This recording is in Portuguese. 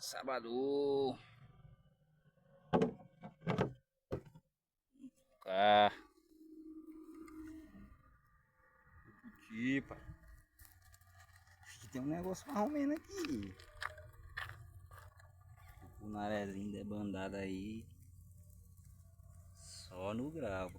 Sábado. Cá. Aqui, pai. Acho que tem um negócio mais ou menos aqui. O narezinho debandado aí. Só no grau.